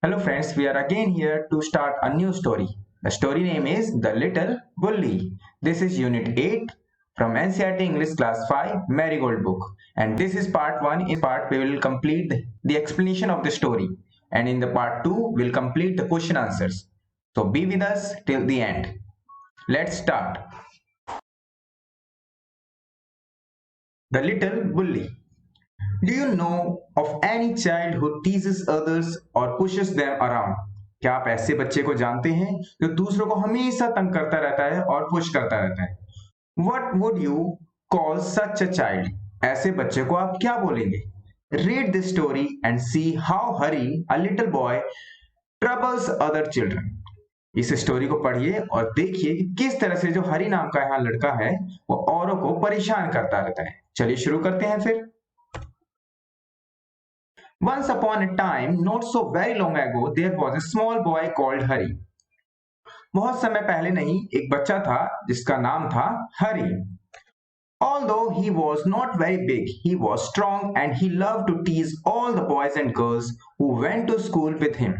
Hello friends, we are again here to start a new story. The story name is The Little Bully. This is Unit 8 from NCERT English Class 5 Marigold book. And this is part 1. In part we will complete the explanation of the story. And in the part 2 we'll complete the question answers. So be with us till the end. Let's start. The Little Bully. Do you know of any child who teases others or pushes them around? क्या आप ऐसे बच्चे को जानते हैं जो दूसरों को हमेशा तंग करता रहता है और पुश करता रहता है? What would you call such a child? ऐसे बच्चे को आप क्या बोलेंगे? Read this story and see how Hari, a little boy, troubles other children. इस स्टोरी को पढ़िए और देखिए कि किस तरह से जो हरी नाम का यहाँ लड़का है वो औरों को परेशान करता रहता है। चलिए शुरू करते हैं फिर। Once upon a time, not so very long ago, there was a small boy called Hari. बहुत समय पहले नहीं एक बच्चा था जिसका नाम था हरी. Although he was not very big, he was strong and he loved to tease all the boys and girls who went to school with him.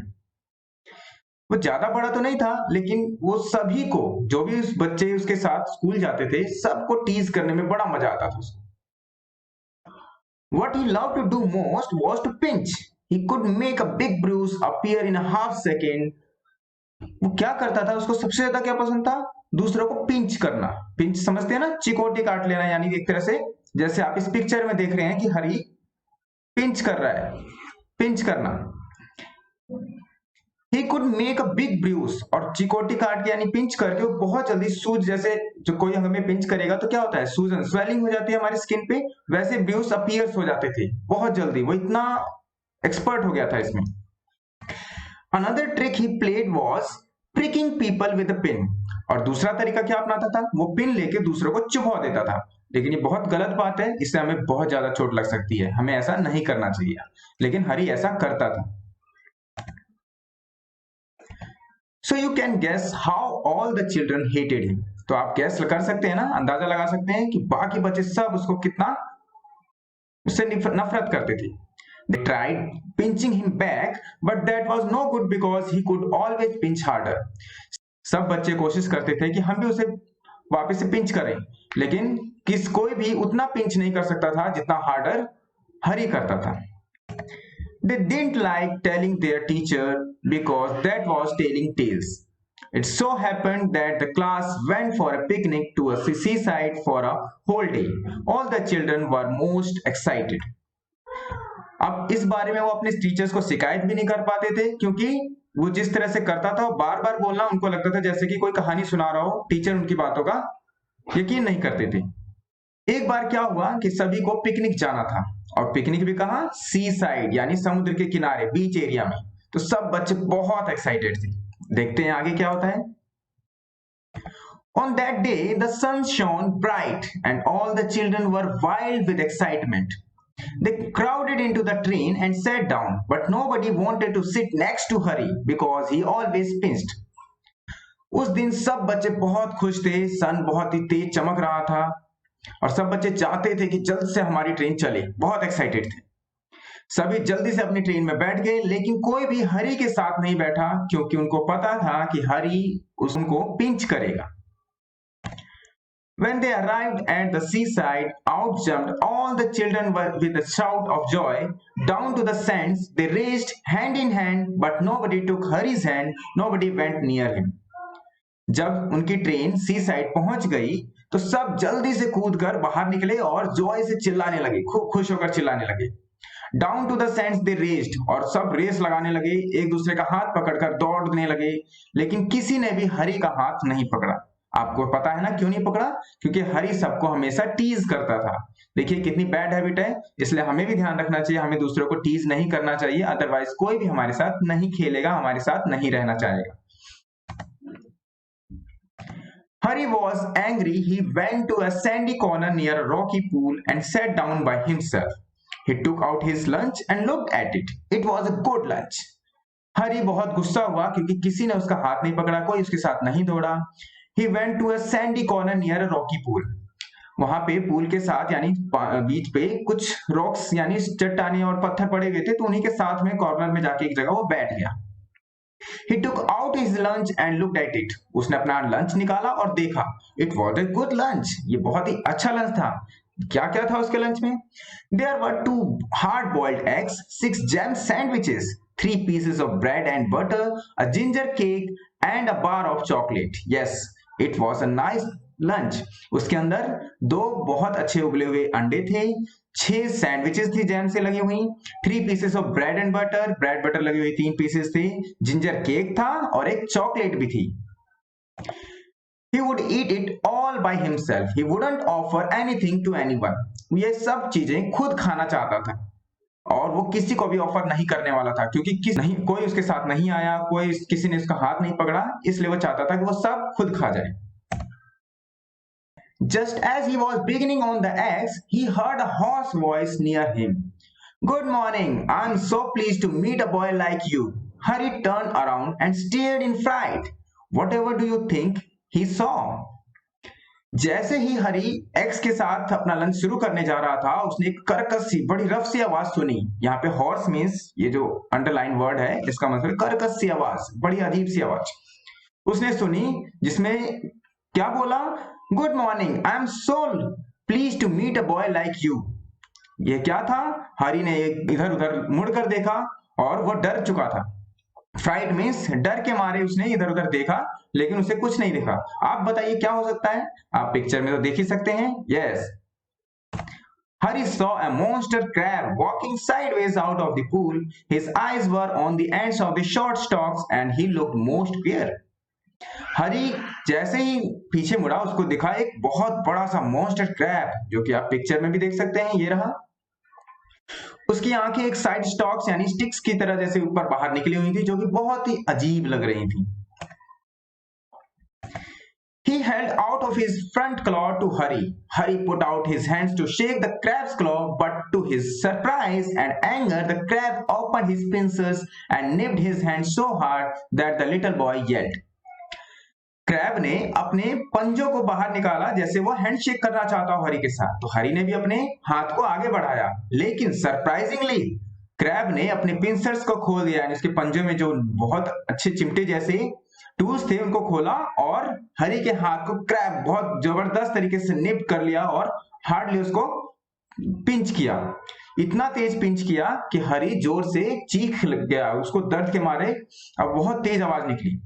वो ज्यादा बड़ा तो नहीं था लेकिन वो सभी को जो भी उस बच्चे उसके साथ स्कूल जाते थे सबको टीज करने में बड़ा मजा आता था उसको. What he loved to do most was to pinch. He could make a big bruise appear in a half second. वो क्या करता था उसको सबसे ज्यादा क्या पसंद था? दूसरों को पिंच करना. पिंच समझते हैं ना, चिकोटी काट लेना, यानी एक तरह से जैसे आप इस पिक्चर में देख रहे हैं कि हरी पिंच कर रहा है, पिंच करना. He could make a big bruise और चिकोटी काट के यानी पिंच करके वो बहुत जल्दी सूज, जैसे जो कोई हमें पिंच करेगा तो क्या होता है, सूजन स्वेलिंग हो जाती है हमारी स्किन पे, वैसे ब्रूस अपीयर्स हो जाते थे बहुत जल्दी. वो इतना एक्सपर्ट हो गया था इसमें. Another trick he played was pricking people with a pin. और दूसरा तरीका क्या अपनाता था, वो पिन लेके दूसरों को चुभा देता था. लेकिन ये बहुत गलत बात है, इससे हमें बहुत ज्यादा चोट लग सकती है, हमें ऐसा नहीं करना चाहिए. लेकिन हरी ऐसा करता था. So you can guess how all the children hated him. तो आप गैस कर सकते हैं ना, अंदाजा लगा सकते हैं कि बाकी बच्चे सब उसको कितना उससे नफरत करते थे. They tried pinching him back, but that was no good because he could always pinch harder. सब बच्चे कोशिश करते थे कि हम भी उसे वापस से पिंच करें, लेकिन कोई भी उतना पिंच नहीं कर सकता था जितना हार्डर हरी करता था. They didn't like telling their teacher because that was telling tales. It so happened that the class went for a picnic to a seaside for a whole day. All the children were most excited. अब इस बारे में वो अपने teachers को शिकायत भी नहीं कर पाते थे क्योंकि वो जिस तरह से करता था, बार बार बोलना उनको लगता था जैसे कि कोई कहानी सुना रहा हो. टीचर उनकी बातों का यकीन नहीं करते थे. एक बार क्या हुआ कि सभी को पिकनिक जाना था, और पिकनिक भी कहां, सी साइड यानी समुद्र के किनारे, बीच एरिया में. तो सब बच्चे बहुत एक्साइटेड थे. देखते हैं आगे क्या होता है. On that day the sun shone bright and all the children were wild with excitement. They crowded into the train and sat down, but nobody wanted to sit next to Hari because he always pinched. उस दिन सब बच्चे बहुत खुश थे, सन बहुत ही तेज चमक रहा था और सब बच्चे चाहते थे कि जल्द से हमारी ट्रेन चले, बहुत एक्साइटेड थे. सभी जल्दी से अपनी ट्रेन में बैठ गए, लेकिन कोई भी हरी के साथ नहीं बैठा क्योंकि उनको पता था कि हरी उनको पिंच करेगा. When they arrived at the seaside, out jumped all the children with a shout of joy. Down to the sands, they raced hand in hand, but nobody took Hari's hand, nobody went near him. जब उनकी train सी side पहुंच गई तो सब जल्दी से कूदकर बाहर निकले और जॉय से चिल्लाने लगे, खूब खुश होकर चिल्लाने लगे. Down to the sands they raced और सब रेस लगाने लगे, एक दूसरे का हाथ पकड़कर दौड़ने लगे, लेकिन किसी ने भी हरी का हाथ नहीं पकड़ा. आपको पता है ना क्यों नहीं पकड़ा, क्योंकि हरी सबको हमेशा टीज करता था. देखिए कितनी बैड हैबिट है, इसलिए हमें भी ध्यान रखना चाहिए, हमें दूसरों को टीज नहीं करना चाहिए, अदरवाइज कोई भी हमारे साथ नहीं खेलेगा, हमारे साथ नहीं रहना चाहेगा. Hari was angry. He went to a sandy corner near a rocky pool and sat down by himself. He took out his lunch and looked at it. It was a good lunch. हरी बहुत गुस्सा हुआ क्योंकि किसी ने उसका हाथ नहीं पकड़ा, कोई उसके साथ नहीं दौड़ा. He went to a sandy corner near a rocky pool. वहां पे पूल के साथ यानी बीच पे कुछ रॉक्स यानी चट्टाने और पत्थर पड़े हुए थे, तो उन्हीं के साथ में कॉर्नर में जाके एक जगह वो बैठ गया. He took out his lunch and looked at it. उसने अपना लंच निकाला और देखा. It was a good lunch. ये बहुत ही अच्छा लंच था. क्या क्या था उसके लंच में? There were 2 hard-boiled eggs, 6 jam sandwiches, 3 pieces of bread and butter, a ginger cake, and a bar of chocolate. Yes, it was a nice lunch. उसके अंदर 2 बहुत अच्छे उबले हुए अंडे थे, 6 सैंडविचेस थी जैम से लगी हुई, 3 pieces of bread and butter, bread butter लगी हुई 3 पीसेस थे, जिंजर केक था और एक चॉकलेट भी थी. He would eat it all by himself. He wouldn't offer anything to anyone. ये सब चीजें खुद खाना चाहता था और वो किसी को भी ऑफर नहीं करने वाला था क्योंकि कोई उसके साथ नहीं आया, किसी ने उसका हाथ नहीं पकड़ा, इसलिए वो चाहता था कि वो सब खुद खा जाए. Just as he was beginning on the eggs, he heard a hoarse voice near him. Good morning. I'm so pleased to meet a boy like you. Hari turned around and stared in fright. Whatever do you think he saw? जैसे ही हरी x के साथ अपना lunch शुरू करने जा रहा था, उसने एक कर्कश सी बड़ी रफ सी आवाज सुनी. यहाँ पे हॉर्स मीन्स ये जो अंडरलाइन वर्ड है इसका मतलब कर्कश सी आवाज, बड़ी अजीब सी आवाज उसने सुनी जिसमें क्या बोला? Good morning, I am so please to meet a boy like you. ये क्या था? हरी ने इधर उधर मुड़कर देखा और वो डर चुका था. फ्राइट मीन्स डर के मारे उसने इधर उधर देखा लेकिन उसे कुछ नहीं दिखा. आप बताइए क्या हो सकता है? आप पिक्चर में तो देख ही सकते हैं. Yes, Hari saw a monster crab walking sideways out of the pool. His eyes were on the ends of the short stalks and he looked most queer. हरी जैसे ही पीछे मुड़ा उसको दिखा एक बहुत बड़ा सा मॉन्स्टर क्रैब, जो कि आप पिक्चर में भी देख सकते हैं. ये रहा. उसकी आंखें एक साइड स्टॉक्स यानी स्टिक्स की तरह जैसे ऊपर बाहर निकली हुई थी, जो कि बहुत ही अजीब लग रही थी. He held out of his front claw to Hari. Hari put out his hands to shake the crab's claw, but to his surprise and anger, the crab opened his pincers and nipped his hand so hard that the little boy yelled. Crab ने अपने पंजों को बाहर निकाला जैसे वो handshake करना चाहता हो हरी के साथ. तो हरी ने भी अपने हाथ को आगे बढ़ाया, लेकिन सरप्राइजिंगली क्रैब ने अपने पिंसर्स को खोल दिया, यानी उसके पंजों में जो बहुत अच्छे चिमटे जैसे टूल्स थे उनको खोला और हरी के हाथ को क्रैब बहुत जबरदस्त तरीके से निप कर लिया और हार्डली उसको पिंच किया. इतना तेज पिंच किया कि हरी जोर से चीख लग गया. उसको दर्द के मारे अब बहुत तेज आवाज निकली.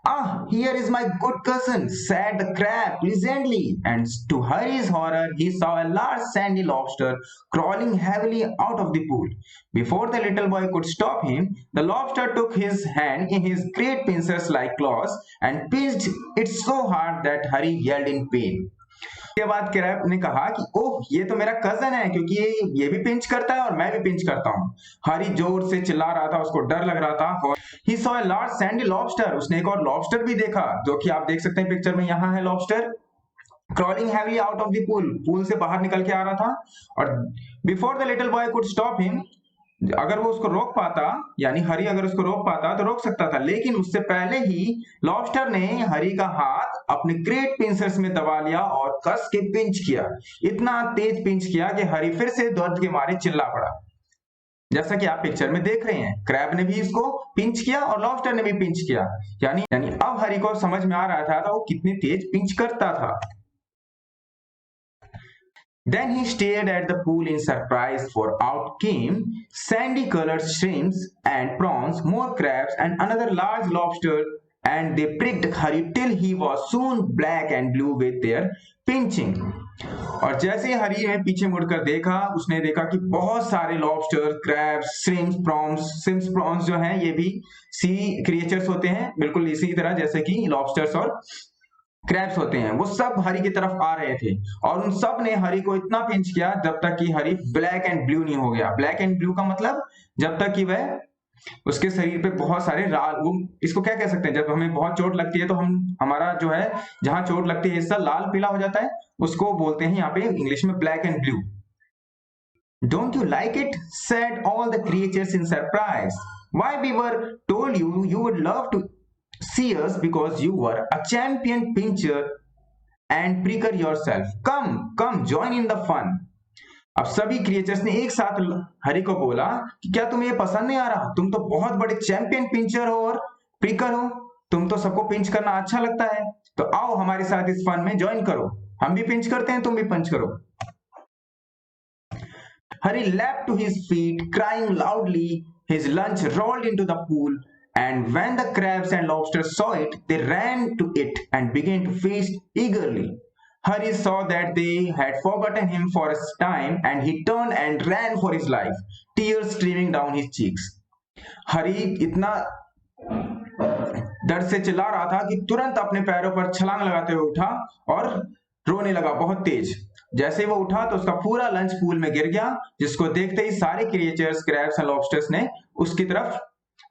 Ah, here is my good cousin, said the crab pleasantly, and to Hari's horror, he saw a large sandy lobster crawling heavily out of the pool. Before the little boy could stop him, the lobster took his hand in his great pincers-like claws and pinched it so hard that Hari yelled in pain. के बाद crab ने कहा कि ओह, ये तो मेरा cousin है क्योंकि ये भी पिंच करता है और मैं भी पिंच करता हूँ. हरी जोर से चिल्ला रहा था, उसको डर लग रहा था. He saw a large sandy lobster. उसने एक और लॉबस्टर भी देखा, जो कि आप देख सकते हैं पिक्चर में. यहाँ है lobster crawling heavily out of the pool. Pool से बाहर निकल के आ रहा था. और before the little boy could stop him, अगर वो उसको रोक पाता, यानी हरी अगर उसको रोक पाता तो रोक सकता था, लेकिन उससे पहले ही लॉबस्टर ने हरी का हाथ अपने ग्रेट पिंसर्स में दबा लिया और कस के पिंच किया. इतना तेज पिंच किया कि हरी फिर से दर्द के मारे चिल्ला पड़ा. जैसा कि आप पिक्चर में देख रहे हैं, क्रैब ने भी इसको पिंच किया और लॉबस्टर ने भी पिंच किया. यानी अब हरी को समझ में आ रहा था वो कितनी तेज पिंच करता था. Then he stared at the pool in surprise, for out came sandy-colored shrimps and prawns, more crabs, and another large lobster, and they pricked Hari till he was soon black and blue with their pinching. और जैसे ही हरी ने पीछे मुड़कर देखा, उसने देखा कि बहुत सारे लॉबस्टर, क्रैब्स, श्रिम्प्स प्रॉन्स जो हैं ये भी सी क्रिएचर्स होते हैं, बिल्कुल इसी तरह जैसे कि लॉबस्टर्स और क्रैब्स होते हैं. वो सब हरी की तरफ आ रहे थे और उन सब ने हरी को इतना पिंच किया जब तक कि हरी ब्लैक एंड ब्लू नहीं हो गया. ब्लैक एंड ब्लू का मतलब जब तक कि वह उसके शरीर पे बहुत सारे वो इसको क्या कह सकते हैं, जब हमें बहुत चोट लगती है तो हमारा जो है जहां चोट लगती है हिस्सा लाल पीला हो जाता है, उसको बोलते हैं यहाँ पे इंग्लिश में black and blue. Don't you like it? Said all the creatures in surprise. Why, we were told you would love to see us because you were a champion pincher and pricker yourself. Come, join in the fun. अब सभी creatures ने एक साथ हरी को बोला कि क्या तुम्हें ये पसंद नहीं आ रहा? तुम तो बहुत बड़े चैंपियन पिंचर हो और प्रिकर हो, तुम तो सबको पिंच करना अच्छा लगता है, तो आओ हमारे साथ इस फन में ज्वाइन करो, हम भी पिंच करते हैं, तुम भी पंच करो। Harry leapt to his feet, crying loudly. His lunch rolled into the pool, and when the crabs and lobsters saw it, they ran to it and began to feast eagerly. Harry saw that they had forgotten him for a time, and he turned and ran for his life, tears streaming down his cheeks. हरी इतना डर से चिल्ला रहा था कि तुरंत अपने पैरों पर छलांग लगाते हुए उठा और रोने लगा बहुत तेज। जैसे ही वो उठा तो उसका पूरा लंच पूल में गिर गया, जिसको देखते ही सारे क्रिएचर्स, क्रैब्स एंड लॉबस्टर्स ने उसकी तरफ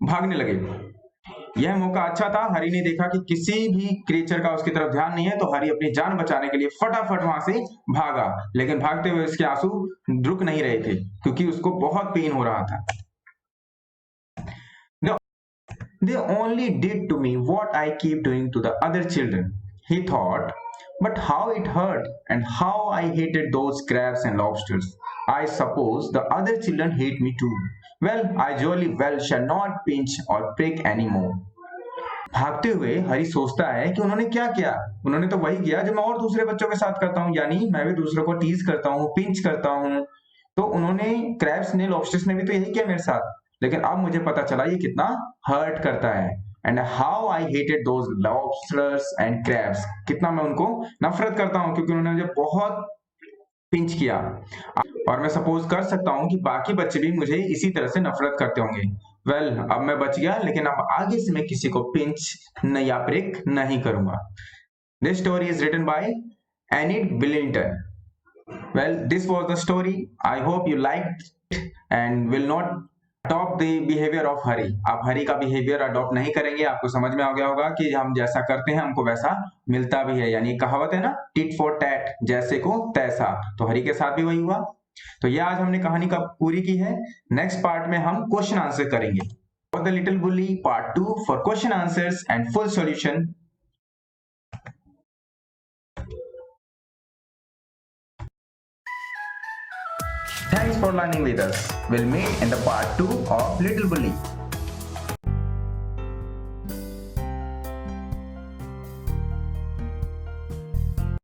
भागने लगे। यह मौका अच्छा था, हरी ने देखा कि किसी भी क्रिएचर का उसकी तरफ ध्यान नहीं है, तो हरी अपनी जान बचाने के लिए फटाफट वहां से भागा, लेकिन भागते हुए उसके आंसू रुक नहीं रहे थे क्योंकि उसको बहुत पेन हो रहा था। They only did to me what I keep doing to the other children, he thought. But how it hurt and how I hated those crabs and lobsters. I suppose the other children hate me too. Well, I jolly well shall not pinch or prick anymore. भागते हुए हरी सोचता है कि उन्होंने क्या किया। उन्होंने तो वही किया जो मैं और दूसरे बच्चों के साथ करता हूँ, यानी मैं भी दूसरों को टीज करता हूँ, पिंच करता हूँ। तो उन्होंने, क्रैब्स ने, लॉबस्टर्स ने भी तो यही किया मेरे साथ, लेकिन अब मुझे पता चला ये कितना हर्ट करता है। And how I hated those lobsters and crabs, कितना मैं उनको नफरत करता हूँ क्योंकि उन्होंने मुझे बहुत पिंच किया। और मैं सपोज कर सकता हूँ कि बाकी बच्चे भी मुझे इसी तरह से नफरत करते होंगे। वेल, अब मैं बच गया, लेकिन अब आगे से मैं किसी को पिंच या प्रिक नहीं करूंगा। This story is written by Enid Blyton. Well, this was the story. I hope you liked it and will not adopt the behavior of हरी। आप हरी का बिहेवियर अडॉप्ट नहीं करेंगे। आपको समझ में आ गया होगा कि हम जैसा करते हैं हमको वैसा मिलता भी है, यानी कहावत है ना, टिट फॉर टैट, जैसे को तैसा। तो हरी के साथ भी वही हुआ। तो ये आज हमने कहानी का पूरी की है। नेक्स्ट पार्ट में हम क्वेश्चन आंसर करेंगे। For the little bully part 2 for question answers and full solution. Thanks for learning with us. We'll meet in the part 2 of Little Bully.